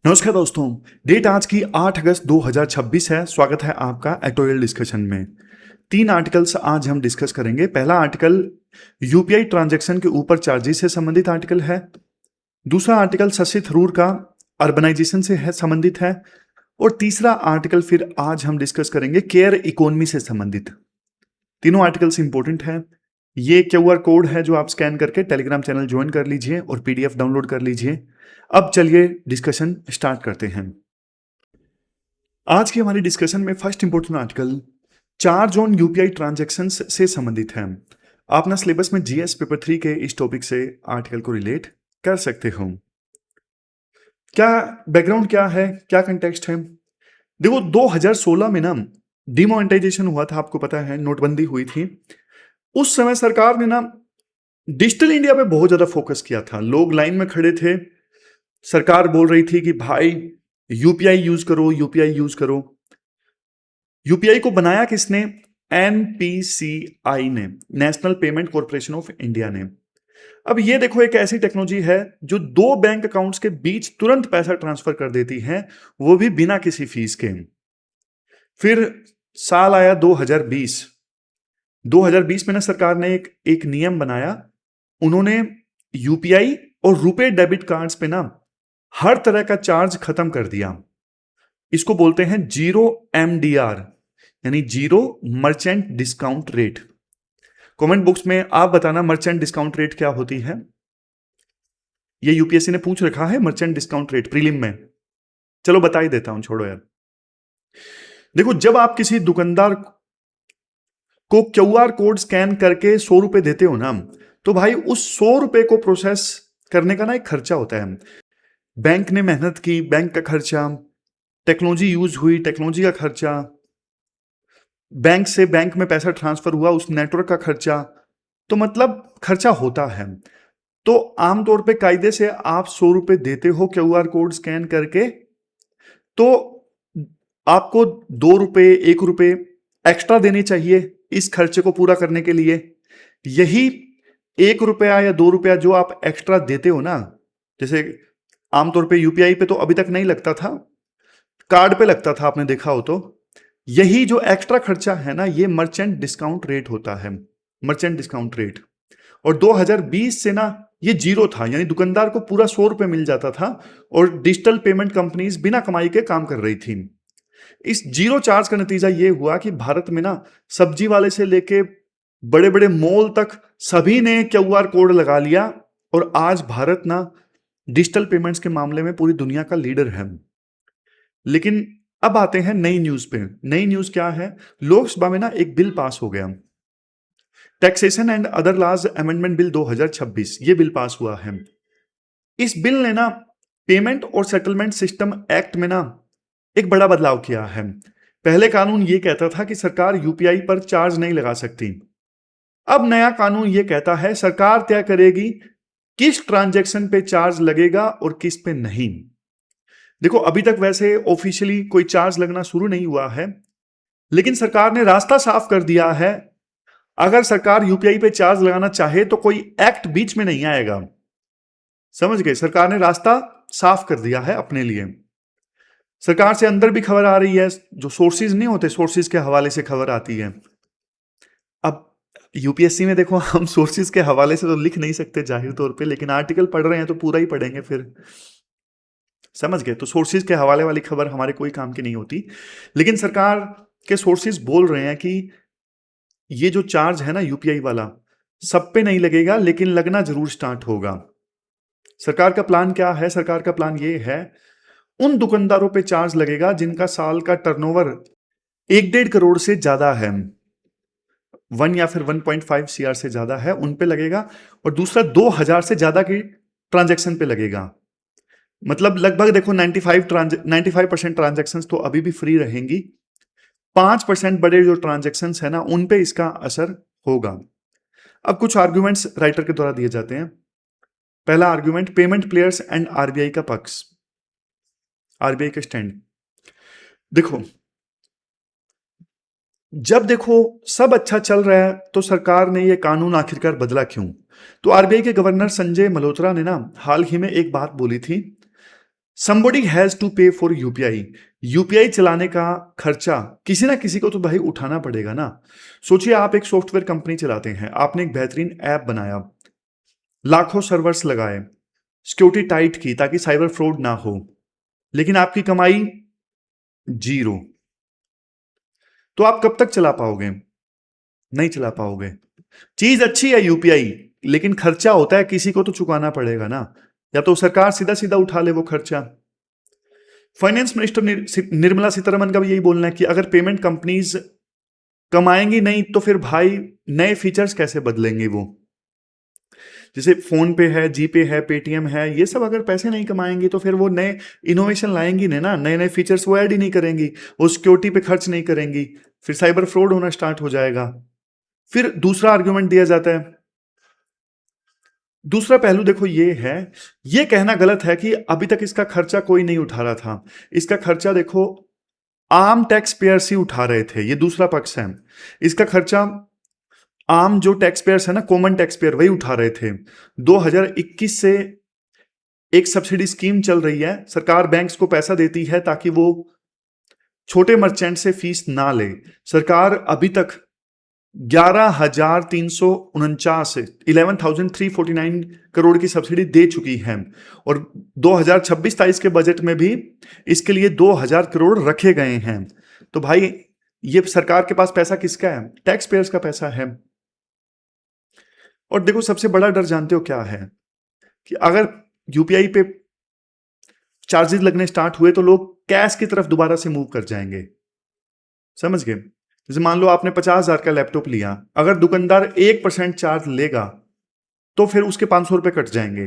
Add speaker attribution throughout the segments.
Speaker 1: नमस्कार दोस्तों। डेट आज की 8 अगस्त 2026 है। स्वागत है आपका एडिटोरियल डिस्कशन में। 3 आर्टिकल्स आज हम डिस्कस करेंगे। पहला आर्टिकल यूपीआई ट्रांजैक्शन के ऊपर चार्जेस से संबंधित आर्टिकल है। दूसरा आर्टिकल शशि थरूर का अर्बनाइजेशन से है संबंधित है। और तीसरा आर्टिकल फिर आज हम डिस्कस करेंगे केयर इकोनॉमी से संबंधित। तीनों आर्टिकल्स इंपॉर्टेंट है। ये क्यूआर कोड है जो आप स्कैन करके टेलीग्राम चैनल ज्वाइन कर लीजिए और पीडीएफ डाउनलोड कर लीजिए। अब चलिए डिस्कशन स्टार्ट करते हैं। आज की हमारी डिस्कशन में first important article charge on UPI transaction से संबंधित है। आप अपना सिलेबस में जीएस पेपर 3 के इस टॉपिक से आर्टिकल को रिलेट कर सकते हो। क्या बैकग्राउंड क्या है, क्या कंटेक्स्ट है? देखो 2016 में ना डिमोनेटाइजेशन हुआ था, आपको पता है, नोटबंदी हुई थी। उस समय सरकार ने ना डिजिटल इंडिया पे बहुत ज्यादा फोकस किया था। लोग लाइन में खड़े थे, सरकार बोल रही थी कि भाई यूपीआई यूज करो, यूपीआई यूज करो। यूपीआई को बनाया किसने? एनपीसीआई ने, national payment corporation of India ने। अब ये देखो, एक ऐसी टेक्नोलॉजी है जो 2 बैंक अकाउंट्स के बीच तुरंत पैसा ट्रांसफर कर देती है, वो भी बिना किसी फीस के। फिर साल आया 2020। 2020 में ना सरकार ने एक नियम बनाया। उन्होंने यूपीआई और रुपे डेबिट कार्ड्स पे ना हर तरह का चार्ज खत्म कर दिया। इसको बोलते हैं जीरो एमडीआर, यानी zero merchant discount rate. Comment box में आप बताना मर्चेंट डिस्काउंट रेट क्या होती है। ये यूपीएससी ने पूछ रखा है मर्चेंट डिस्काउंट रेट प्रीलिम में। चलो बता ही देता हूं, छोड़ो यार। देखो, जब आप किसी दुकानदार को क्यूआर कोड स्कैन करके 100 रुपए देते हो ना, तो भाई उस 100 रुपए को प्रोसेस करने का ना एक खर्चा होता है। बैंक ने मेहनत की, बैंक का खर्चा, टेक्नोलॉजी यूज हुई, टेक्नोलॉजी का खर्चा, बैंक से बैंक में पैसा ट्रांसफर हुआ, उस नेटवर्क का खर्चा, तो मतलब खर्चा होता है। तो आमतौर पे कायदे से आप 100 रुपए देते हो क्यूआर कोड स्कैन करके, तो आपको 2 रुपए 1 रुपए एक्स्ट्रा देने चाहिए इस खर्चे को पूरा करने के लिए। यही 1 रुपया या 2 रुपया जो आप एक्स्ट्रा देते हो ना, जैसे आमतौर पे यूपीआई पे तो अभी तक नहीं लगता था, कार्ड पे लगता था, आपने देखा हो तो। यही जो एक्स्ट्रा खर्चा है ना, ये मर्चेंट डिस्काउंट रेट होता है, मर्चेंट डिस्काउंट रेट। और 2020 से ना ये जीरो था, यानी दुकानदार को पूरा 100 रुपए मिल जाता था और डिजिटल पेमेंट कंपनीज बिना कमाई के काम कर रही थी। इस जीरो चार्ज का नतीजा ये हुआ कि भारत में ना सब्जी वाले से लेके बड़े बड़े मॉल तक सभी ने क्यूआर कोड लगा लिया और आज भारत ना डिजिटल पेमेंट्स के मामले में पूरी दुनिया का लीडर है। लेकिन अब आते हैं नई न्यूज पे। नई न्यूज क्या है? लोकसभा में ना एक बिल पास हो गया, taxation and other laws amendment bill 2026। ये बिल पास हुआ है। इस बिल ने ना पेमेंट और सेटलमेंट सिस्टम एक्ट में ना एक बड़ा बदलाव किया है। पहले कानून ये कहता था कि सरकार यूपीआई पर चार्ज नहीं लगा सकती। अब नया कानून ये कहता है सरकार तय करेगी किस ट्रांजैक्शन पे चार्ज लगेगा और किस पे नहीं। देखो, अभी तक वैसे ऑफिशियली कोई चार्ज लगना शुरू नहीं हुआ है, लेकिन सरकार ने रास्ता साफ कर दिया है। अगर सरकार यूपीआई पे चार्ज लगाना चाहे तो कोई एक्ट बीच में नहीं आएगा। समझ गए? सरकार ने रास्ता साफ कर दिया है अपने लिए। सरकार से अंदर भी खबर आ रही है, जो सोर्सेज नहीं होते, सोर्सेज के हवाले से खबर आती है। अब यूपीएससी में देखो, हम सोर्सेज के हवाले से तो लिख नहीं सकते जाहिर तौर पे, लेकिन आर्टिकल पढ़ रहे हैं तो पूरा ही पढ़ेंगे फिर। समझ गए? तो सोर्सेज के हवाले वाली खबर हमारे कोई काम की नहीं होती, लेकिन सरकार के सोर्सेज बोल रहे हैं कि ये जो चार्ज है ना यूपीआई वाला, सब पे नहीं लगेगा, लेकिन लगना जरूर स्टार्ट होगा। सरकार का प्लान क्या है? सरकार का प्लान ये है, उन दुकानदारों पे चार्ज लगेगा जिनका साल का टर्नओवर 1.5 करोड़ से ज्यादा है, 1 या फिर 1.5 सीआर से ज्यादा है, उन पे लगेगा। और दूसरा 2000 से ज्यादा की ट्रांजैक्शन पे लगेगा। मतलब लगभग देखो 95% ट्रांजैक्शन तो अभी भी फ्री रहेंगी। 5% बड़े जो ट्रांजैक्शन है ना, उन पे इसका असर होगा। अब कुछ आर्ग्यूमेंट्स राइटर के द्वारा दिए जाते हैं। पहला argument, payment players and RBI का पक्ष, आरबीआई का स्टैंड। देखो, जब देखो सब अच्छा चल रहा है तो सरकार ने ये कानून आखिरकार बदला क्यों? तो आरबीआई के गवर्नर संजय मल्होत्रा ने ना हाल ही में एक बात बोली थी, somebody हैज टू पे फॉर यूपीआई। यूपीआई चलाने का खर्चा किसी ना किसी को तो भाई उठाना पड़ेगा ना। सोचिए आप एक सॉफ्टवेयर कंपनी चलाते हैं, आपने एक बेहतरीन ऐप बनाया, लाखों सर्वर्स लगाए, सिक्योरिटी टाइट की ताकि साइबर फ्रॉड ना हो, लेकिन आपकी कमाई जीरो। तो आप कब तक चला पाओगे? नहीं चला पाओगे। चीज अच्छी है यूपीआई, लेकिन खर्चा होता है, किसी को तो चुकाना पड़ेगा ना, या तो सरकार सीधा सीधा उठा ले वो खर्चा। फाइनेंस मिनिस्टर निर्मला सीतारमन का भी यही बोलना है कि अगर पेमेंट कंपनीज कमाएंगी नहीं तो फिर भाई नए फीचर्स कैसे बदलेंगे वो। जैसे फोन पे है, जीपे है, पेटीएम है, ये सब अगर पैसे नहीं कमाएंगी तो फिर वो नए इनोवेशन लाएंगी नहीं ना, नए नए फीचर्स वो ऐड ही नहीं करेंगी, वो सिक्योरिटी पे खर्च नहीं करेंगी, फिर साइबर फ्रॉड होना स्टार्ट हो जाएगा। फिर दूसरा आर्ग्यूमेंट दिया जाता है, दूसरा पहलू देखो ये है, ये कहना गलत है कि अभी तक इसका खर्चा कोई नहीं उठा रहा था। इसका खर्चा देखो आम टैक्स पेयर्स ही उठा रहे थे, ये दूसरा पक्ष है। इसका खर्चा आम जो टैक्स पेयर्स है ना, कॉमन टैक्स पेयर, वही उठा रहे थे। 2021 से एक सब्सिडी स्कीम चल रही है, सरकार बैंक्स को पैसा देती है ताकि वो छोटे मर्चेंट से फीस ना ले। सरकार अभी तक 11,349 करोड़ की सब्सिडी दे चुकी है, और 2026-27 के बजट में भी इसके लिए 2,000 करोड़ रखे गए हैं। तो भाई ये सरकार के पास पैसा किसका है? टैक्स पेयर्स का पैसा है। और देखो सबसे बड़ा डर जानते हो क्या है? कि अगर यूपीआई पे चार्जेस लगने स्टार्ट हुए तो लोग कैश की तरफ दोबारा से मूव कर जाएंगे। समझ गए? जैसे मान लो आपने 50,000 का लैपटॉप लिया, अगर दुकानदार 1% चार्ज लेगा तो फिर उसके 500 रुपए कट जाएंगे।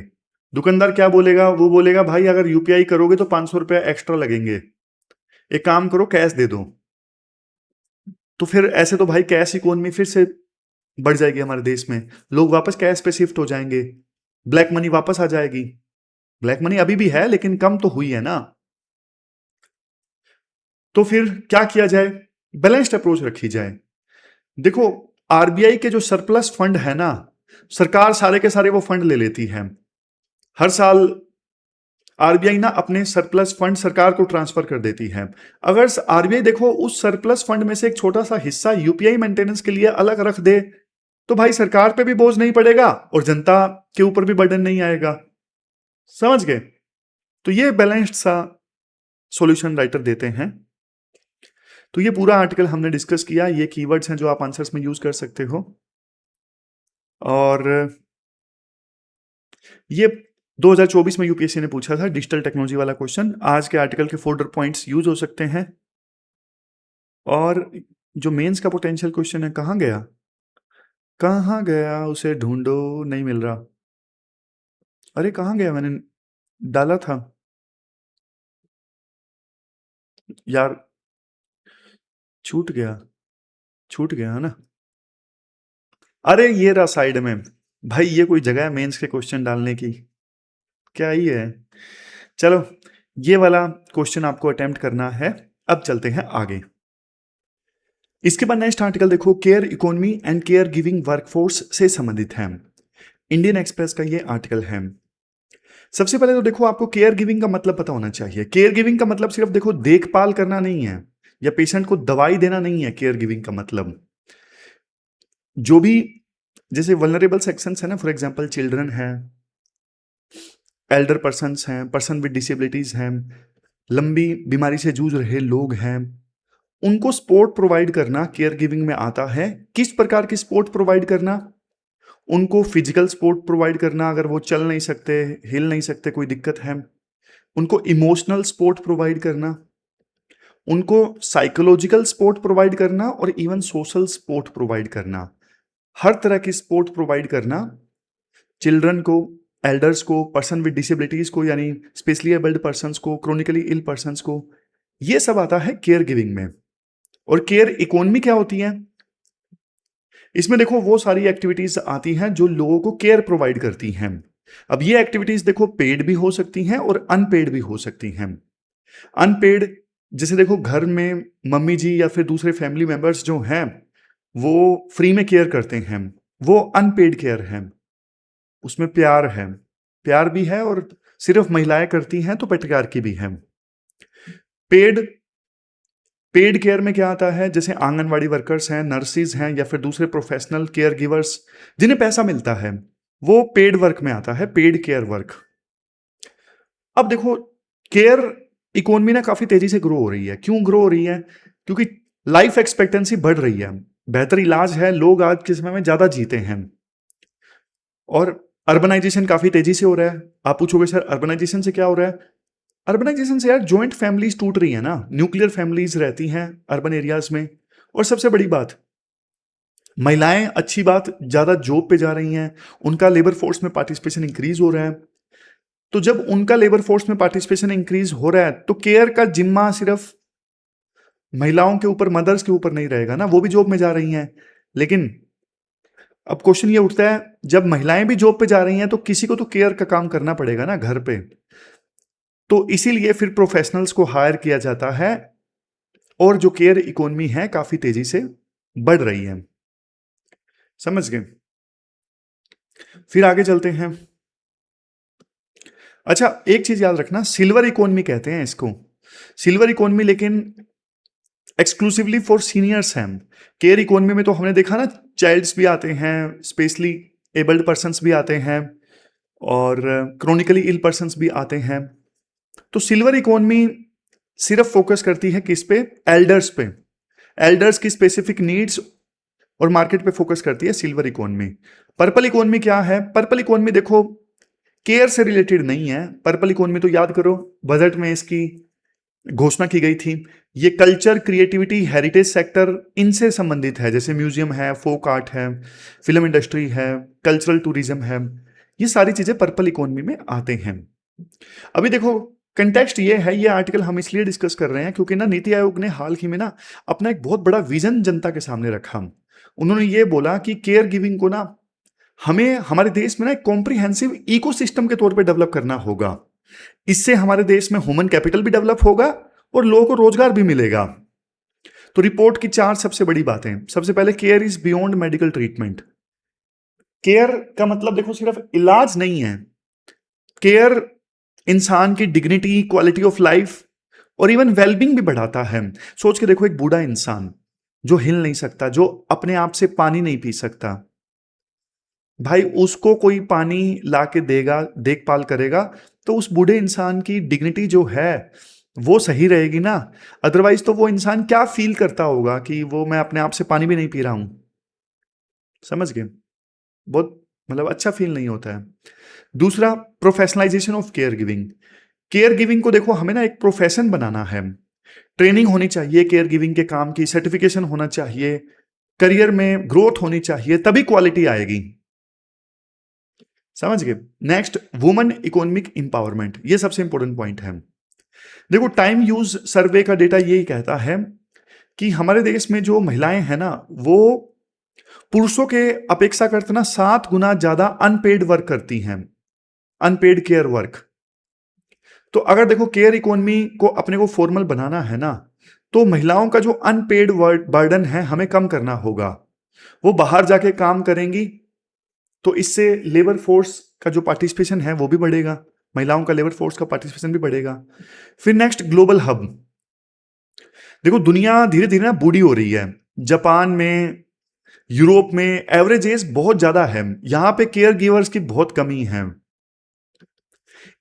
Speaker 1: दुकानदार क्या बोलेगा? वो बोलेगा भाई अगर यूपीआई करोगे तो 500 रुपया एक्स्ट्रा लगेंगे, एक काम करो कैश दे दो। तो फिर ऐसे तो भाई कैश इकोनॉमी फिर से बढ़ जाएगी हमारे देश में, लोग वापस कैश पे शिफ्ट हो जाएंगे, ब्लैक मनी वापस आ जाएगी। ब्लैक मनी अभी भी है लेकिन कम तो हुई है ना। तो फिर क्या किया जाए? बैलेंस्ड अप्रोच रखी जाए। देखो आरबीआई के जो सरप्लस फंड है ना, सरकार सारे के सारे वो फंड ले लेती है। हर साल आरबीआई ना अपने सरप्लस फंड सरकार को ट्रांसफर कर देती है। अगर आरबीआई देखो उस सरप्लस फंड में से एक छोटा सा हिस्सा यूपीआई मेंटेनेंस के लिए अलग रख दे तो भाई सरकार पे भी बोझ नहीं पड़ेगा और जनता के ऊपर भी बर्डन नहीं आएगा। समझ गए? तो ये बैलेंस्ड सा सॉल्यूशन राइटर देते हैं। तो ये पूरा आर्टिकल हमने डिस्कस किया, ये कीवर्ड्स हैं जो आप आंसर्स में यूज कर सकते हो। और ये 2024 में यूपीएससी ने पूछा था डिजिटल टेक्नोलॉजी वाला क्वेश्चन। आज के आर्टिकल के फोल्डर पॉइंट्स यूज हो सकते हैं। और जो मेंस का पोटेंशियल क्वेश्चन है, कहाँ गया उसे ढूंढो, नहीं मिल रहा। अरे कहाँ गया? मैंने डाला था यार, छूट गया है ना। अरे ये रहा साइड में। भाई ये कोई जगह है मेंस के क्वेश्चन डालने की? क्या ही है। चलो ये वाला क्वेश्चन आपको अटेम्प्ट करना है। अब चलते हैं आगे। इसके बाद नेक्स्ट आर्टिकल देखो, care economy and care giving workforce से संबंधित है। इंडियन एक्सप्रेस का ये आर्टिकल है। सबसे पहले तो देखो आपको केयर गिविंग का मतलब पता होना चाहिए। केयर गिविंग का मतलब सिर्फ देखो देखभाल करना नहीं है, या पेशेंट को दवाई देना नहीं है। केयर गिविंग का मतलब जो भी जैसे वल्नरेबल सेक्शंस है ना, फॉर एग्जांपल चिल्ड्रन है, एल्डर पर्सन्स हैं, पर्सन विद डिसेबिलिटीज हैं, लंबी बीमारी से जूझ रहे लोग हैं, उनको सपोर्ट प्रोवाइड करना केयर गिविंग में आता है। किस प्रकार की सपोर्ट प्रोवाइड करना? उनको फिजिकल सपोर्ट प्रोवाइड करना, अगर वो चल नहीं सकते, हिल नहीं सकते, कोई दिक्कत है। उनको इमोशनल सपोर्ट प्रोवाइड करना, उनको साइकोलॉजिकल सपोर्ट प्रोवाइड करना, और इवन सोशल सपोर्ट प्रोवाइड करना। हर तरह की सपोर्ट प्रोवाइड करना चिल्ड्रन को, एल्डर्स को, पर्सन विद डिसेबिलिटीज को, यानी स्पेशली एबल्ड पर्सन्स को, क्रोनिकली इल पर्सन्स को, ये सब आता है केयर गिविंग में। और केयर इकोनॉमी क्या होती है? इसमें देखो वो सारी एक्टिविटीज आती हैं जो लोगों को केयर प्रोवाइड करती हैं। अब ये एक्टिविटीज देखो पेड भी हो सकती हैं और अनपेड भी हो सकती हैं। अनपेड जैसे देखो घर में मम्मी जी या फिर दूसरे फैमिली मेंबर्स जो हैं वो फ्री में केयर करते हैं, वो अनपेड केयर है। उसमें प्यार है, प्यार भी है और सिर्फ महिलाएं करती हैं तो पेट्रियार्की भी है। पेड पेड केयर में क्या आता है, जैसे आंगनवाड़ी वर्कर्स हैं, नर्सिस हैं, या फिर दूसरे प्रोफेशनल केयर गिवर्स जिन्हें पैसा मिलता है, वो पेड वर्क में आता है, पेड केयर वर्क। अब देखो, केयर इकोनॉमी ना काफी तेजी से ग्रो हो रही है। क्यों ग्रो हो रही है? क्योंकि लाइफ एक्सपेक्टेंसी बढ़ रही है, बेहतर इलाज है, लोग आज के समय में ज्यादा जीते हैं, और अर्बनाइजेशन काफी तेजी से हो रहा है। आप पूछोगे सर अर्बनाइजेशन से क्या हो रहा है? अर्बनाइजेशन से यार जॉइंट फैमिलीज टूट रही है ना, न्यूक्लियर फैमिलीज रहती हैं अर्बन एरियाज में। और सबसे बड़ी बात, महिलाएं, अच्छी बात, ज्यादा जॉब पे जा रही हैं, उनका लेबर फोर्स में पार्टिसिपेशन इंक्रीज हो रहा है। तो जब उनका लेबर फोर्स में पार्टिसिपेशन इंक्रीज हो रहा है तो केयर का जिम्मा सिर्फ महिलाओं के ऊपर, मदर्स के ऊपर नहीं रहेगा ना, वो भी जॉब में जा रही हैं। लेकिन अब क्वेश्चन ये उठता है, जब महिलाएं भी जॉब पे जा रही हैं तो किसी को तो केयर का काम करना पड़ेगा ना घर पे। तो इसीलिए फिर प्रोफेशनल्स को हायर किया जाता है, और जो केयर इकोनॉमी है काफी तेजी से बढ़ रही है। समझ गए? फिर आगे चलते हैं। अच्छा, एक चीज याद रखना, सिल्वर इकोनॉमी कहते हैं इसको। सिल्वर इकोनॉमी लेकिन एक्सक्लूसिवली फॉर सीनियर्स हैं। केयर इकोनॉमी में तो हमने देखा ना, चाइल्ड्स भी आते हैं, स्पेशली एबल्ड पर्सन्स भी आते हैं, और क्रोनिकली इल पर्सन्स भी आते हैं। तो सिल्वर इकोनॉमी सिर्फ फोकस करती है किस पे? एल्डर्स पे। एल्डर्स की स्पेसिफिक नीड्स और मार्केट पे फोकस करती है सिल्वर इकोनॉमी। पर्पल इकोनॉमी क्या है? पर्पल इकोनॉमी देखो केयर से रिलेटेड नहीं है। पर्पल इकोनॉमी तो याद करो, बजट में इसकी घोषणा की गई थी। ये कल्चर, क्रिएटिविटी, हेरिटेज सेक्टर, इनसे संबंधित है, जैसे म्यूजियम है, फोक आर्ट है, फिल्म इंडस्ट्री है, कल्चरल टूरिज्म है। ये सारी चीजें पर्पल इकोनॉमी में आते हैं। अभी देखो, कंटेक्स्ट ये है, ये आर्टिकल हम इसलिए डिस्कस कर रहे हैं क्योंकि ना नीति आयोग ने हाल ही में ना अपना एक बहुत बड़ा विजन जनता के सामने रखा। उन्होंने ये बोला कि केयर गिविंग को ना हमें हमारे देश में ना एक कॉम्प्रिहेंसिव इकोसिस्टम के तौर पे डेवलप करना होगा। इससे हमारे देश में ह्यूमन कैपिटल भी डेवलप होगा और लोगों को रोजगार भी मिलेगा। तो रिपोर्ट की 4 सबसे बड़ी बातें। सबसे पहले, care is beyond medical treatment. Care का मतलब देखो सिर्फ इलाज नहीं है। केयर इंसान की डिग्निटी, क्वालिटी ऑफ लाइफ और इवन वेलबींग भी बढ़ाता है। सोच के देखो, एक बूढ़ा इंसान जो हिल नहीं सकता, जो अपने आप से पानी नहीं पी सकता, भाई उसको कोई पानी ला के देगा, देखभाल करेगा, तो उस बूढ़े इंसान की डिग्निटी जो है वो सही रहेगी ना। अदरवाइज तो वो इंसान क्या फील करता होगा कि वो, मैं अपने आप से पानी भी नहीं पी रहा हूं। समझ गए? बहुत मतलब अच्छा फील नहीं होता है। दूसरा, professionalisation of care giving. Care giving को देखो हमें ना एक प्रोफेशन बनाना है। ट्रेनिंग होनी चाहिए केयर गिविंग के काम की, सर्टिफिकेशन होना चाहिए, करियर में ग्रोथ होनी चाहिए, तभी क्वालिटी आएगी। समझ गए? Next, women economic empowerment. ये सबसे इंपॉर्टेंट पॉइंट है। देखो, टाइम यूज सर्वे का डेटा यही कहता है कि हमारे देश में जो महिलाएं हैं ना, वो पुरुषों के अपेक्षा करते ना 7 गुना ज्यादा अनपेड वर्क करती हैं, अनपेड केयर वर्क। तो अगर देखो केयर इकोनॉमी को अपने को फॉर्मल बनाना है ना, तो महिलाओं का जो अनपेड बर्डन है हमें कम करना होगा। वो बाहर जाके काम करेंगी, तो इससे लेबर फोर्स का जो पार्टिसिपेशन है वो भी बढ़ेगा, महिलाओं का लेबर फोर्स का पार्टिसिपेशन भी बढ़ेगा। फिर नेक्स्ट, ग्लोबल हब। देखो दुनिया धीरे धीरे ना बूढ़ी हो रही है। जापान में, यूरोप में एवरेज एज बहुत ज्यादा है, यहां पे केयर गिवर्स की बहुत कमी है।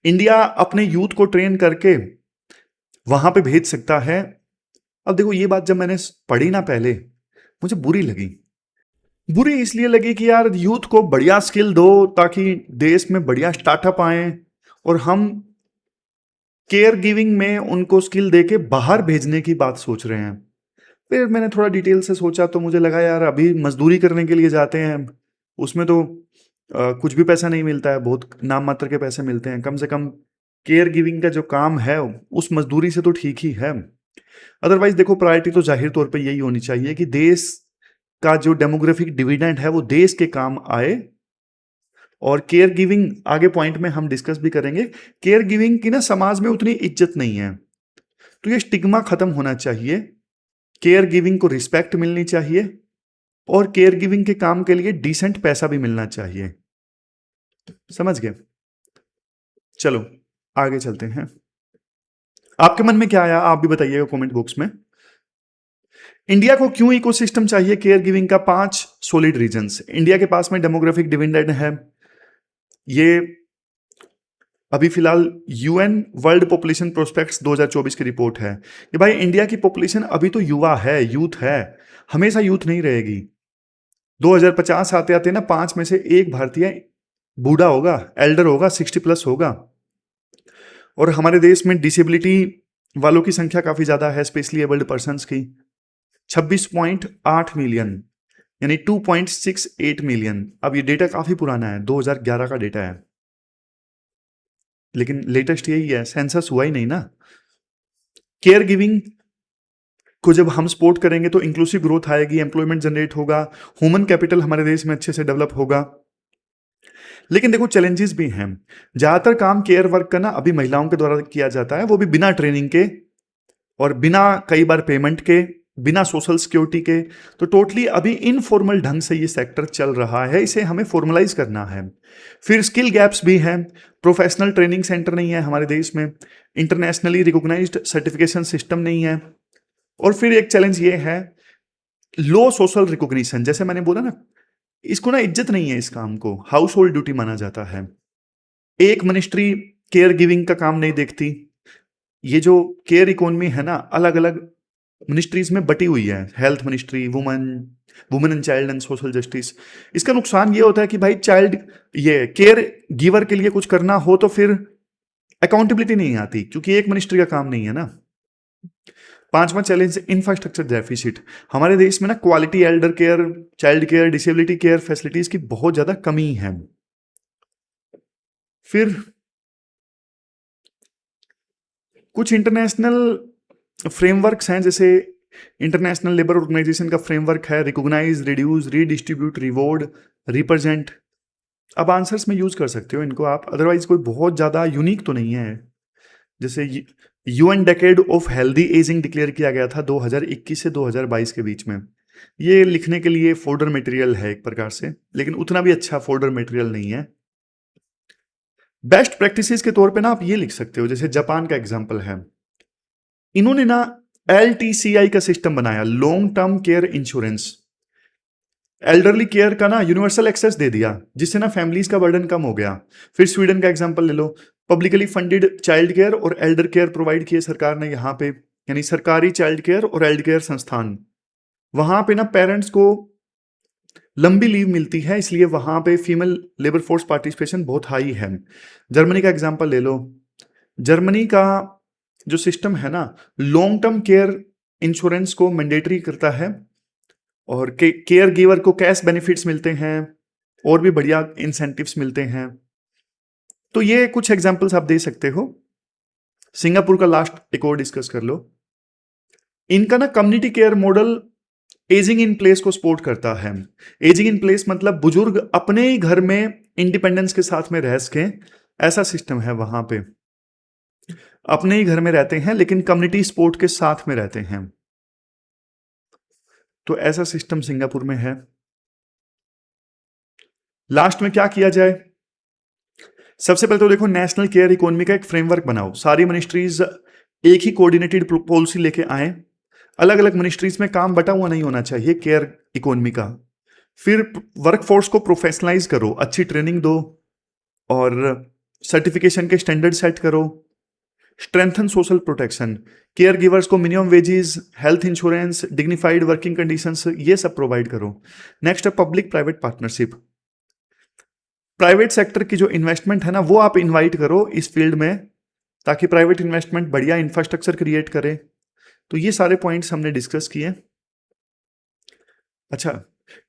Speaker 1: इंडिया अपने यूथ को ट्रेन करके वहां पे भेज सकता है। अब देखो, ये बात जब मैंने पढ़ी ना पहले, मुझे बुरी लगी। बुरी इसलिए लगी कि यार यूथ को बढ़िया स्किल दो ताकि देश में बढ़िया स्टार्टअप आए, और हम केयर गिविंग में उनको स्किल देके बाहर भेजने की बात सोच रहे हैं। फिर मैंने थोड़ा डिटेल से सोचा तो मुझे लगा यार अभी मजदूरी करने के लिए जाते हैं, उसमें तो कुछ भी पैसा नहीं मिलता है, बहुत नाम मात्र के पैसे मिलते हैं। कम से कम केयर गिविंग का जो काम है उस मजदूरी से तो ठीक ही है। अदरवाइज देखो, प्रायोरिटी तो जाहिर तौर पे यही होनी चाहिए कि देश का जो डेमोग्राफिक डिविडेंड है वो देश के काम आए। और केयर गिविंग आगे पॉइंट में हम डिस्कस भी करेंगे। केयर गिविंग की ना समाज में उतनी इज्जत नहीं है, तो ये स्टिग्मा खत्म होना चाहिए। केयर गिविंग को रिस्पेक्ट मिलनी चाहिए, और केयर गिविंग के काम के लिए डिसेंट पैसा भी मिलना चाहिए। समझ गए? चलो आगे चलते हैं। आपके मन में क्या आया आप भी बताइएगा कमेंट बॉक्स में। इंडिया को क्यों इकोसिस्टम चाहिए केयर गिविंग का 5 सॉलिड रीजंस। इंडिया के पास में डेमोग्राफिक डिविडेंड है। ये अभी फिलहाल यूएन वर्ल्ड पॉपुलेशन प्रोस्पेक्ट्स 2024 की रिपोर्ट है कि भाई इंडिया की पॉपुलेशन अभी तो युवा है, यूथ है, हमेशा यूथ नहीं रहेगी। 2050 आते आते ना 5 में से 1 भारतीय बूढ़ा होगा, एल्डर होगा, 60 प्लस होगा। और हमारे देश में डिसेबिलिटी वालों की संख्या काफी ज्यादा है, स्पेशली एबल्ड पर्संस की 26.8 मिलियन, यानी 2.68 मिलियन। अब ये डेटा काफी पुराना है, 2011 का डेटा है, लेकिन लेटेस्ट यही है, सेंसस हुआ ही नहीं ना। केयर गिविंग को जब हम सपोर्ट करेंगे तो इंक्लूसिव ग्रोथ आएगी, एम्प्लॉयमेंट जनरेट होगा, ह्यूमन कैपिटल हमारे देश में अच्छे से डेवलप होगा। लेकिन देखो चैलेंजेस भी हैं। ज्यादातर काम केयर वर्क का ना अभी महिलाओं के द्वारा किया जाता है, वो भी बिना ट्रेनिंग के और बिना कई बार पेमेंट के, बिना सोशल सिक्योरिटी के। तो टोटली अभी इनफॉर्मल ढंग से ये सेक्टर चल रहा है, इसे हमें फॉर्मलाइज करना है। फिर स्किल गैप्स भी हैं, प्रोफेशनल ट्रेनिंग सेंटर नहीं है हमारे देश में, इंटरनेशनली रिकॉग्नाइज्ड सर्टिफिकेशन सिस्टम नहीं है। और फिर एक चैलेंज ये है लो सोशल रिकॉग्निशन। जैसे मैंने बोला ना, इसको ना इज्जत नहीं है, इस काम को हाउस होल्ड ड्यूटी माना जाता है। एक मिनिस्ट्री केयर गिविंग का काम नहीं देखती। ये जो केयर इकोनॉमी है ना, अलग अलग मिनिस्ट्रीज में बटी हुई है, health ministry, women and child and social justice. इसका नुकसान ये होता है कि भाई चाइल्ड ये केयर गिवर के लिए कुछ करना हो तो फिर अकाउंटेबिलिटी नहीं आती, क्योंकि एक मिनिस्ट्री का काम नहीं है ना। 5वां चैलेंज इंफ्रास्ट्रक्चर डेफिसिट। हमारे देश में ना quality Elder care, child care, disability care facilities की बहुत ज्यादा कमी है। फिर कुछ इंटरनेशनल फ्रेमवर्क्स हैं, जैसे इंटरनेशनल लेबर ऑर्गेनाइजेशन का फ्रेमवर्क है, recognise, reduce, redistribute, reward, represent. अब आंसर्स में यूज कर सकते हो इनको आप, अदरवाइज कोई बहुत ज्यादा यूनिक तो नहीं है। जैसे UN decade of healthy ageing declare किया गया था 2021 से 2022 के बीच में। ये लिखने के लिए फोल्डर मटेरियल है एक प्रकार से, लेकिन उतना भी अच्छा फोल्डर मटेरियल नहीं है। बेस्ट प्रैक्टिसेस के तौर पे ना आप ये लिख सकते हो, जैसे जापान का एग्जांपल है, इन्होंने ना LTCI का सिस्टम बनाया, long term care insurance. Elderly care का ना यूनिवर्सल एक्सेस दे दिया, जिससे ना फैमिलीज का बर्डन कम हो गया। फिर स्वीडन का एग्जांपल ले लो, पब्लिकली फंडेड चाइल्ड केयर और एल्डर केयर प्रोवाइड किए सरकार ने यहाँ पे, यानी सरकारी चाइल्ड केयर और एल्डर केयर संस्थान। वहां पे ना पेरेंट्स को लंबी लीव मिलती है, इसलिए वहां पे फीमेल लेबर फोर्स पार्टिसिपेशन बहुत हाई है। जर्मनी का एग्जांपल ले लो, जर्मनी का जो सिस्टम है ना, लॉन्ग टर्म केयर इंश्योरेंस को मैंडेटरी करता है और केयर गिवर को कैश बेनिफिट्स मिलते हैं और भी बढ़िया इंसेंटिव्स मिलते हैं। तो ये कुछ एग्जांपल्स आप दे सकते हो। सिंगापुर का लास्ट एक और डिस्कस कर लो। इनका ना community care model ageing in place को सपोर्ट करता है। एजिंग इन प्लेस मतलब बुजुर्ग अपने ही घर में इंडिपेंडेंस के साथ में रह सके, ऐसा सिस्टम है वहां पे। अपने ही घर में रहते हैं लेकिन कम्युनिटी सपोर्ट के साथ में रहते हैं, तो ऐसा सिस्टम सिंगापुर में है। लास्ट में क्या किया जाए, सबसे पहले तो देखो नेशनल केयर इकोनॉमी का एक फ्रेमवर्क बनाओ, सारी मिनिस्ट्रीज एक ही कोऑर्डिनेटेड पॉलिसी लेके आए। अलग अलग मिनिस्ट्रीज में काम बटा हुआ नहीं होना चाहिए केयर इकोनॉमी का। फिर वर्कफोर्स को प्रोफेशनलाइज करो, अच्छी ट्रेनिंग दो और सर्टिफिकेशन के स्टैंडर्ड सेट करो। Strengthen social protection, caregivers को minimum wages, health insurance, dignified working conditions, ये सब प्रोवाइड करो। नेक्स्ट है public private partnership. Private sector की जो इन्वेस्टमेंट है ना, वो आप इनवाइट करो इस फील्ड में, ताकि प्राइवेट इन्वेस्टमेंट बढ़िया इंफ्रास्ट्रक्चर क्रिएट करे। तो ये सारे पॉइंट्स हमने डिस्कस किए। अच्छा,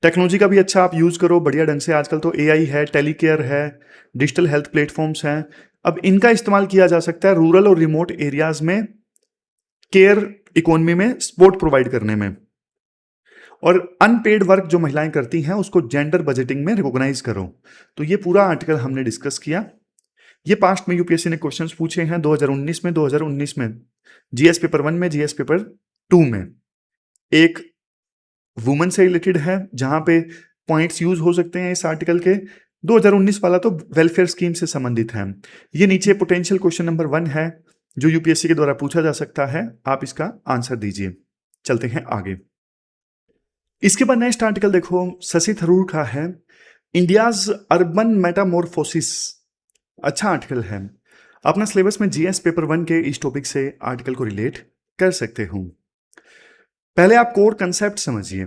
Speaker 1: टेक्नोलॉजी का भी अच्छा आप यूज करो बढ़िया ढंग से। आजकल तो AI है, टेलीकेयर है, डिजिटल हेल्थ प्लेटफॉर्म्स हैं। अब इनका इस्तेमाल किया जा सकता है रूरल और रिमोट एरियाज में केयर इकोनॉमी में सपोर्ट प्रोवाइड करने में। और अनपेड वर्क जो महिलाएं करती हैं उसको जेंडर बजटिंग में रिकॉग्नाइज करो। तो ये पूरा आर्टिकल हमने डिस्कस किया। ये पास्ट में यूपीएससी ने क्वेश्चंस पूछे हैं 2019 में, 2019 में जीएस पेपर 1 में, जीएस पेपर 2 में। एक वुमेन से रिलेटेड है जहां पे पॉइंट्स यूज हो सकते हैं इस आर्टिकल के, 2019 वाला तो वेलफेयर स्कीम से संबंधित है। ये नीचे पोटेंशियल क्वेश्चन नंबर 1 है जो यूपीएससी के द्वारा पूछा जा सकता है, आप इसका आंसर दीजिए। चलते हैं आगे। इसके बाद नेक्स्ट आर्टिकल देखो, शशि थरूर का है, इंडियाज अर्बन मेटामॉर्फोसिस। अच्छा आर्टिकल है, अपना सिलेबस में जीएस पेपर 1 के इस टॉपिक से आर्टिकल को रिलेट कर सकते हो। पहले आप कोर कंसेप्ट समझिए।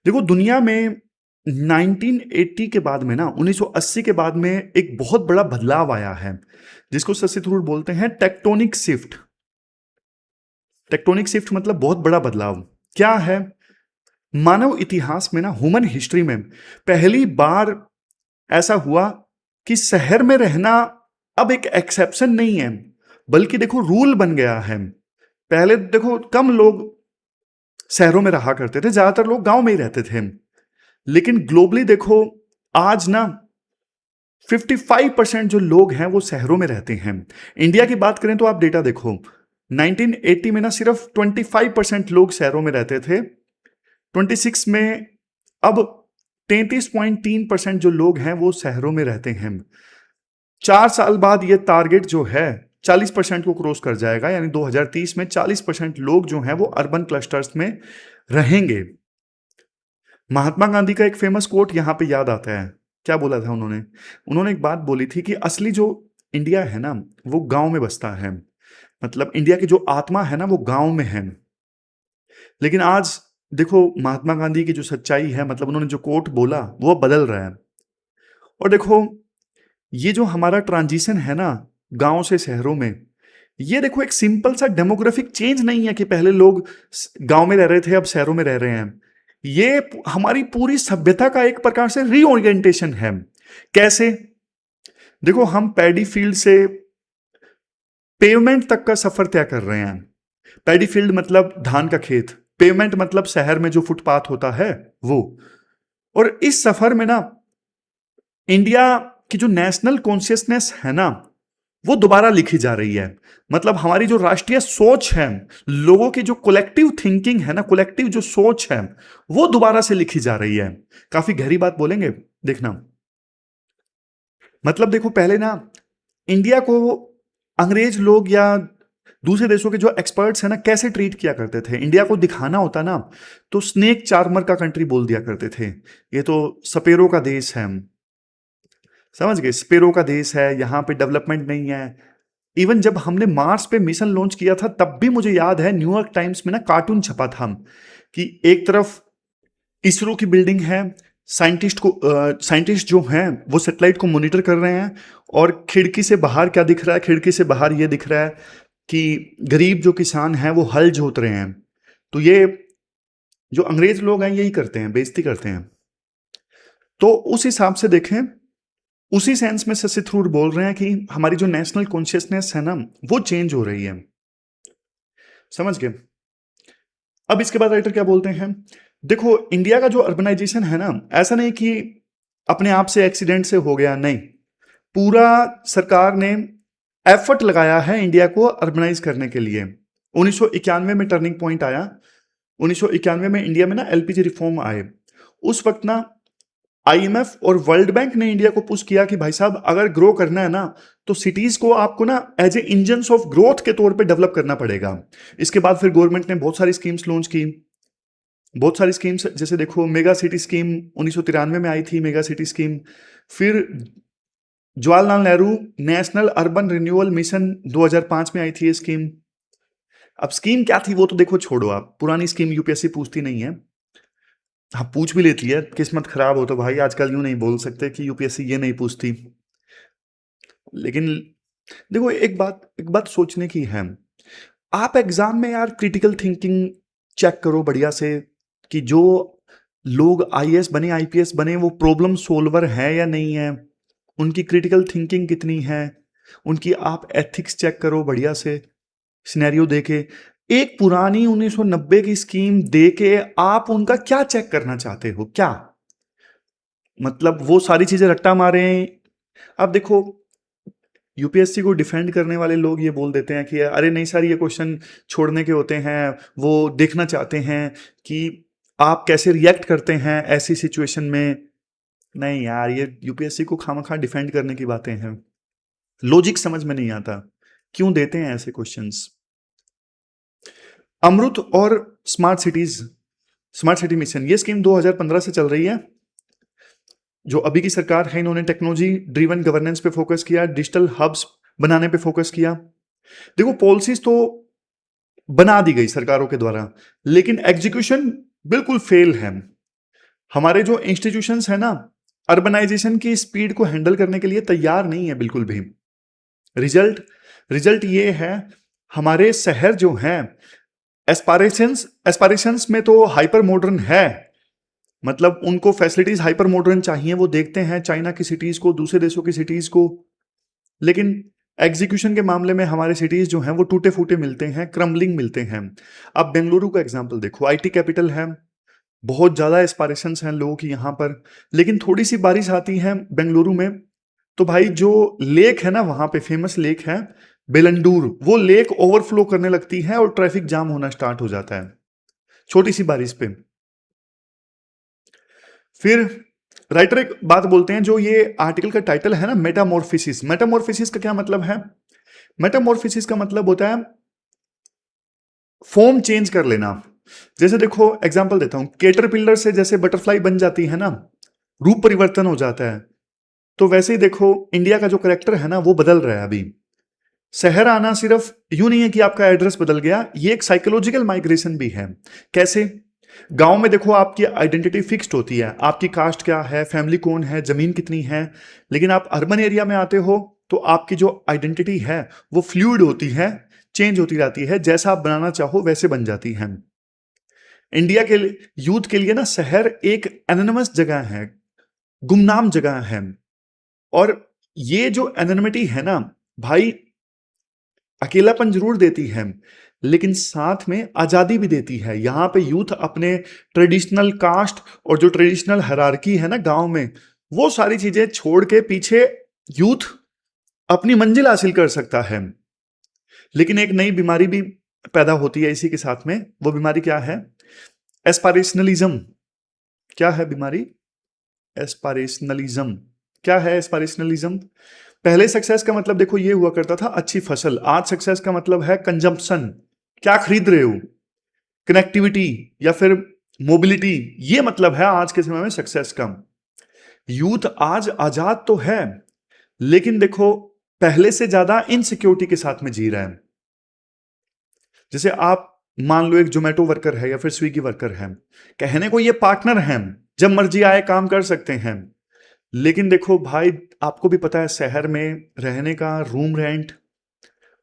Speaker 1: देखो दुनिया में 1980 के बाद में ना 1980 के बाद में एक बहुत बड़ा बदलाव आया है जिसको शशि थरूर बोलते हैं टेक्टोनिक शिफ्ट। टेक्टोनिक शिफ्ट मतलब बहुत बड़ा बदलाव। क्या है? मानव इतिहास में ना, ह्यूमन हिस्ट्री में पहली बार ऐसा हुआ कि शहर में रहना अब एक एक्सेप्शन नहीं है, बल्कि देखो रूल बन गया है। पहले देखो कम लोग शहरों में रहा करते थे, ज्यादातर लोग गांव में ही रहते थे। लेकिन ग्लोबली देखो आज ना 55% जो लोग हैं वो शहरों में रहते हैं। इंडिया की बात करें तो आप डेटा देखो, 1980 में ना सिर्फ 25% लोग शहरों में रहते थे, 26 में अब 33.3% जो लोग हैं वो शहरों में रहते हैं। 4 साल बाद ये टारगेट जो है 40% को क्रॉस कर जाएगा, यानी 2030 में 40% लोग जो हैं वो अर्बन क्लस्टर्स में रहेंगे। महात्मा गांधी का एक फेमस कोट यहां पे याद आता है। क्या बोला था उन्होंने एक बात बोली थी कि असली जो इंडिया है ना वो गांव में बसता है, मतलब इंडिया की जो आत्मा है ना वो गांव में है। लेकिन आज देखो महात्मा गांधी की जो सच्चाई है, मतलब उन्होंने जो कोट बोला वो बदल रहा है। और देखो ये जो हमारा ट्रांजिशन है ना गांव से शहरों में, ये देखो एक सिंपल सा डेमोग्राफिक चेंज नहीं है कि पहले लोग गांव में रह रहे थे अब शहरों में रह रहे हैं। ये हमारी पूरी सभ्यता का एक प्रकार से रीओरिएंटेशन है। कैसे? देखो हम पैडी फील्ड से पेवमेंट तक का सफर तय कर रहे हैं। पैडी फील्ड मतलब धान का खेत, पेवमेंट मतलब शहर में जो फुटपाथ होता है वो। और इस सफर में ना इंडिया की जो नेशनल कॉन्शियसनेस है ना वो दोबारा लिखी जा रही है। मतलब हमारी जो राष्ट्रीय सोच है, लोगों की जो कलेक्टिव थिंकिंग है ना, कलेक्टिव जो सोच है वो दोबारा से लिखी जा रही है। काफी गहरी बात बोलेंगे, देखना। मतलब देखो पहले ना इंडिया को अंग्रेज लोग या दूसरे देशों के जो एक्सपर्ट्स हैं ना कैसे ट्रीट किया करते थे। इंडिया को दिखाना होता ना तो स्नेक चार्मर का कंट्री बोल दिया करते थे, ये तो सपेरों का देश है। समझ गए? स्पेरो का देश है, यहां पे डेवलपमेंट नहीं है। इवन जब हमने मार्स पे मिशन लॉन्च किया था तब भी मुझे याद है न्यूयॉर्क टाइम्स में ना कार्टून छपा था कि एक तरफ इसरो की बिल्डिंग है, साइंटिस्ट जो हैं वो सैटेलाइट को मॉनिटर कर रहे हैं, और खिड़की से बाहर क्या दिख रहा है? खिड़की से बाहर ये दिख रहा है कि गरीब जो किसान हैं वो हल जोत रहे हैं। तो ये जो अंग्रेज लोग हैं यही करते हैं, बेइज्जती करते हैं। तो उस हिसाब से देखें, उसी सेंस में शशि थरूर बोल रहे हैं कि हमारी जो नेशनल कॉन्शियसनेस है ना वो चेंज हो रही है। समझ गए? अब इसके बाद राइटर क्या बोलते हैं, देखो इंडिया का जो अर्बनाइजेशन है ना ऐसा नहीं कि अपने आप से एक्सीडेंट से हो गया, नहीं। पूरा सरकार ने एफर्ट लगाया है इंडिया को अर्बनाइज करने के लिए। 1991 में टर्निंग पॉइंट आया। 1991 में इंडिया में ना एलपीजी रिफॉर्म आए। उस वक्त ना आईएमएफ और वर्ल्ड बैंक ने इंडिया को पुश किया कि भाई साहब अगर ग्रो करना है ना तो सिटीज को आपको ना as a engines of growth के तौर पे डेवलप करना पड़ेगा। इसके बाद फिर गवर्नमेंट ने बहुत सारी स्कीम्स लॉन्च की। बहुत सारी स्कीम्स जैसे देखो मेगा सिटी स्कीम 1993 में आई थी, मेगा सिटी स्कीम। फिर Jawaharlal Nehru national urban renewal mission 2005 में आई थी ये स्कीम। अब स्कीम क्या थी वो तो देखो छोड़ो, आप पुरानी स्कीम यूपीएससी पूछती नहीं है। हाँ पूछ भी लेती है, किस्मत खराब हो तो भाई आजकल यूं नहीं बोल सकते कि यूपीएससी ये नहीं पूछती। लेकिन देखो एक बात सोचने की है, आप एग्जाम में यार क्रिटिकल थिंकिंग चेक करो बढ़िया से कि जो लोग आईएएस बने आईपीएस बने वो प्रॉब्लम सोल्वर है या नहीं है, उनकी क्रिटिकल थिंकिंग कितनी है, उनकी आप एथिक्स चेक करो बढ़िया से सिनेरियो देके। एक पुरानी 1990 की स्कीम देके आप उनका क्या चेक करना चाहते हो? क्या मतलब वो सारी चीजें रट्टा मारे। अब देखो यूपीएससी को डिफेंड करने वाले लोग ये बोल देते हैं कि अरे नहीं सर ये क्वेश्चन छोड़ने के होते हैं, वो देखना चाहते हैं कि आप कैसे रिएक्ट करते हैं ऐसी सिचुएशन में। नहीं यार, ये यूपीएससी को खामखा डिफेंड करने की बातें हैं, लॉजिक समझ में नहीं आता क्यों देते हैं ऐसे क्वेश्चंस। अमृत और smart cities, smart city mission, ये स्कीम 2015 से चल रही है। जो अभी की सरकार है, इन्होंने टेक्नोलॉजी ड्रिवन गवर्नेंस पे फोकस किया, डिजिटल हब्स बनाने पे फोकस किया। देखो पॉलिसीज तो बना दी गई सरकारों के द्वारा, लेकिन एग्जीक्यूशन बिल्कुल फेल है। हमारे जो इंस्टीट्यूशंस है ना, अर्बनाइजेशन की स्पीड को हैंडल करने के लिए तैयार नहीं है बिल्कुल भी। रिजल्ट रिजल्ट ये है, हमारे शहर जो हैं एस्पायरेशंस में तो हाइपर मॉडर्न है, मतलब उनको फैसिलिटीज हाइपर मॉडर्न चाहिए, वो देखते हैं चाइना की सिटीज को, दूसरे देशों की सिटीज को, लेकिन एग्जीक्यूशन के मामले में हमारे सिटीज जो हैं वो टूटे फूटे मिलते हैं, क्रम्बलिंग मिलते हैं। अब बेंगलुरु का एग्जांपल देखो, आईटी कैपिटल है, बहुत ज्यादा एस्पायरेशंस हैं लोगों की यहाँ पर, लेकिन थोड़ी सी बारिश आती है बेंगलुरु में तो भाई जो लेक है ना, वहां पे फेमस लेक है बेलंडूर, वो लेक ओवरफ्लो करने लगती है और ट्रैफिक जाम होना स्टार्ट हो जाता है छोटी सी बारिश पे। फिर राइटर एक बात बोलते हैं, जो ये आर्टिकल का टाइटल है ना, मेटामॉर्फिसिस। मेटामॉर्फिसिस का क्या मतलब है? मेटामॉर्फिसिस का मतलब होता है फॉर्म चेंज कर लेना। जैसे देखो एग्जांपल देता हूं, कैटरपिलर से जैसे बटरफ्लाई बन जाती है ना, रूप परिवर्तन हो जाता है, तो वैसे ही देखो इंडिया का जो करेक्टर है ना वो बदल रहा है अभी। शहर आना सिर्फ यूं नहीं है कि आपका एड्रेस बदल गया, ये एक साइकोलॉजिकल माइग्रेशन भी है। कैसे? गांव में देखो आपकी आइडेंटिटी फिक्स्ड होती है, आपकी कास्ट क्या है, फैमिली कौन है, जमीन कितनी है, लेकिन आप अर्बन एरिया में आते हो तो आपकी जो आइडेंटिटी है वो फ्लूइड होती है, चेंज होती रहती है, जैसा आप बनाना चाहो वैसे बन जाती है। इंडिया के यूथ के लिए ना शहर एक एनोनिमस जगह है, गुमनाम जगह है, और ये जो एनोनिमिटी है ना भाई, अकेलापन जरूर देती है लेकिन साथ में आजादी भी देती है। यहां पे यूथ अपने ट्रेडिशनल कास्ट और जो ट्रेडिशनल हायरार्की है ना गांव में, वो सारी चीजें छोड़ के पीछे यूथ अपनी मंजिल हासिल कर सकता है। लेकिन एक नई बीमारी भी पैदा होती है इसी के साथ में। वो बीमारी क्या है? एस्पायरेशनलिज्म। क्या है बीमारी? एस्पायरेशनलिज्म। क्या है एस्पायरेशनलिज्म? पहले सक्सेस का मतलब देखो ये हुआ करता था अच्छी फसल, आज सक्सेस का मतलब है कंजम्पशन, क्या खरीद रहे हो, कनेक्टिविटी या फिर मोबिलिटी, ये मतलब है आज के समय में सक्सेस का। यूथ आज आजाद तो है लेकिन देखो पहले से ज्यादा इनसिक्योरिटी के साथ में जी रहा है। जैसे आप मान लो एक जोमेटो वर्कर है या फिर स्विगी वर्कर है, कहने को ये पार्टनर हैं, जब मर्जी आए काम कर सकते हैं, लेकिन देखो भाई आपको भी पता है शहर में रहने का रूम रेंट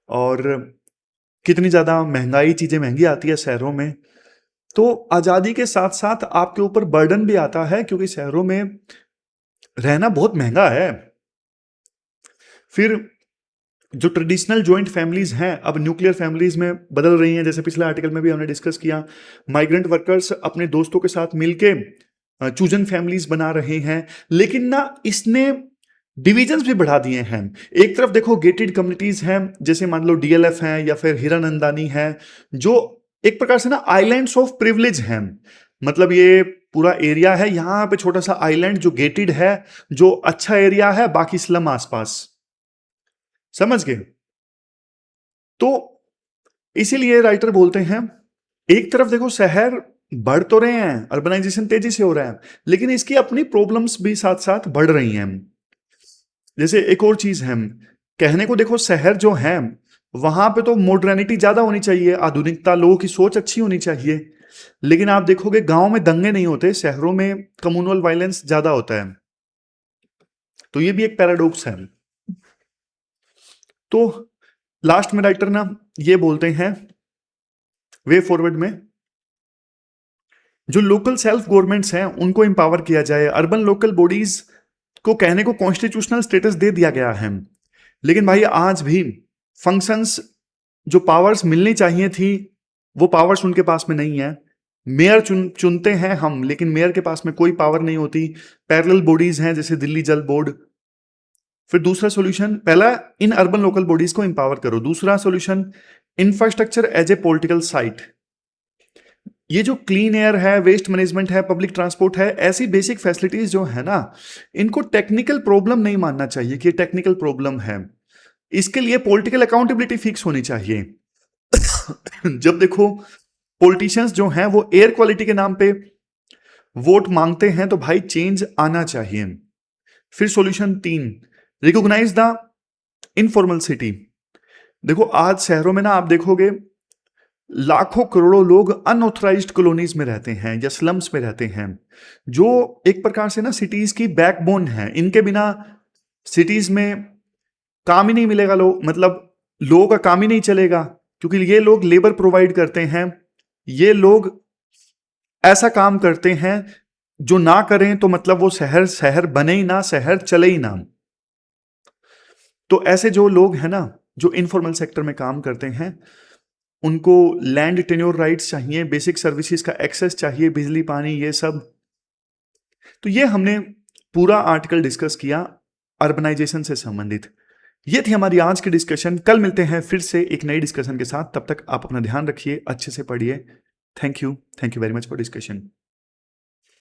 Speaker 1: और कितनी ज्यादा महंगाई, चीजें महंगी आती है शहरों में, तो आजादी के साथ साथ आपके ऊपर बर्डन भी आता है क्योंकि शहरों में रहना बहुत महंगा है। फिर जो ट्रेडिशनल जॉइंट फैमिलीज हैं अब न्यूक्लियर फैमिलीज में बदल रही हैं, जैसे पिछले आर्टिकल में भी हमने डिस्कस किया। माइग्रेंट वर्कर्स अपने दोस्तों के साथ मिलके चूजन फैमिलीज बना रहे हैं, लेकिन ना इसने डिविजन्स भी बढ़ा दिए हैं। एक तरफ देखो गेटेड कम्युनिटीज हैं, जैसे मान लो डीएलएफ हैं या फिर हीरानंदानी है, जो एक प्रकार से ना आइलैंड्स ऑफ प्रिविलेज हैं। मतलब ये पूरा एरिया है, यहां पे छोटा सा आइलैंड जो गेटेड है, जो अच्छा एरिया है, बाकी स्लम आसपास, समझ गए? तो इसीलिए राइटर बोलते हैं एक तरफ देखो शहर बढ़ तो रहे हैं, अर्बनाइजेशन तेजी से हो रहा है, लेकिन इसकी अपनी प्रॉब्लम्स भी साथ साथ बढ़ रही हैं। जैसे एक और चीज है, कहने को देखो शहर जो है वहां पे तो मॉडर्निटी ज्यादा होनी चाहिए, आधुनिकता, लोगों की सोच अच्छी होनी चाहिए, लेकिन आप देखोगे गांव में दंगे नहीं होते, शहरों में कम्युनल वायलेंस ज्यादा होता है। तो ये भी एक पैराडॉक्स है। तो लास्ट में राइटर ना ये बोलते हैं वे फॉरवर्ड में जो लोकल सेल्फ गवर्नमेंट्स हैं उनको एम्पावर किया जाए। अर्बन लोकल बॉडीज को कहने को कॉन्स्टिट्यूशनल स्टेटस दे दिया गया है, लेकिन भाई आज भी फंक्शंस, जो पावर्स मिलनी चाहिए थी वो पावर्स उनके पास में नहीं है। मेयर चुनते हैं हम, लेकिन मेयर के पास में कोई पावर नहीं होती। पैरेलल बॉडीज हैं जैसे दिल्ली जल बोर्ड। फिर दूसरा सॉल्यूशन, पहला इन अर्बन लोकल बॉडीज को एम्पावर करो, दूसरा solution infrastructure as a political site. ये जो क्लीन एयर है, वेस्ट मैनेजमेंट है, पब्लिक ट्रांसपोर्ट है, ऐसी बेसिक फैसिलिटीज जो है ना, इनको टेक्निकल प्रॉब्लम नहीं मानना चाहिए कि ये टेक्निकल प्रॉब्लम है। इसके लिए पॉलिटिकल अकाउंटेबिलिटी फिक्स होनी चाहिए। जब देखो पॉलिटिशियंस जो हैं वो एयर क्वालिटी के नाम पे वोट मांगते हैं, तो भाई चेंज आना चाहिए। फिर solution 3, recognise the informal city. देखो आज शहरों में ना आप देखोगे लाखों करोड़ों लोग अनऑथराइज्ड कॉलोनीज में रहते हैं या स्लम्स में रहते हैं, जो एक प्रकार से ना सिटीज की बैकबोन है। इनके बिना सिटीज में काम ही नहीं मिलेगा, लोगों का काम ही नहीं चलेगा, क्योंकि ये लोग लेबर प्रोवाइड करते हैं। ये लोग ऐसा काम करते हैं जो ना करें तो मतलब वो शहर शहर बने ही ना, शहर चले ही ना। तो ऐसे जो लोग हैं ना, जो इनफॉर्मल सेक्टर में काम करते हैं, उनको लैंड टेन्योर राइट्स चाहिए, बेसिक सर्विसेज का एक्सेस चाहिए, बिजली पानी ये सब। तो ये हमने पूरा आर्टिकल डिस्कस किया अर्बनाइजेशन से संबंधित। ये थी हमारी आज की डिस्कशन। कल मिलते हैं फिर से एक नई डिस्कशन के साथ। तब तक आप अपना ध्यान रखिए, अच्छे से पढ़िए। Thank you very much for discussion.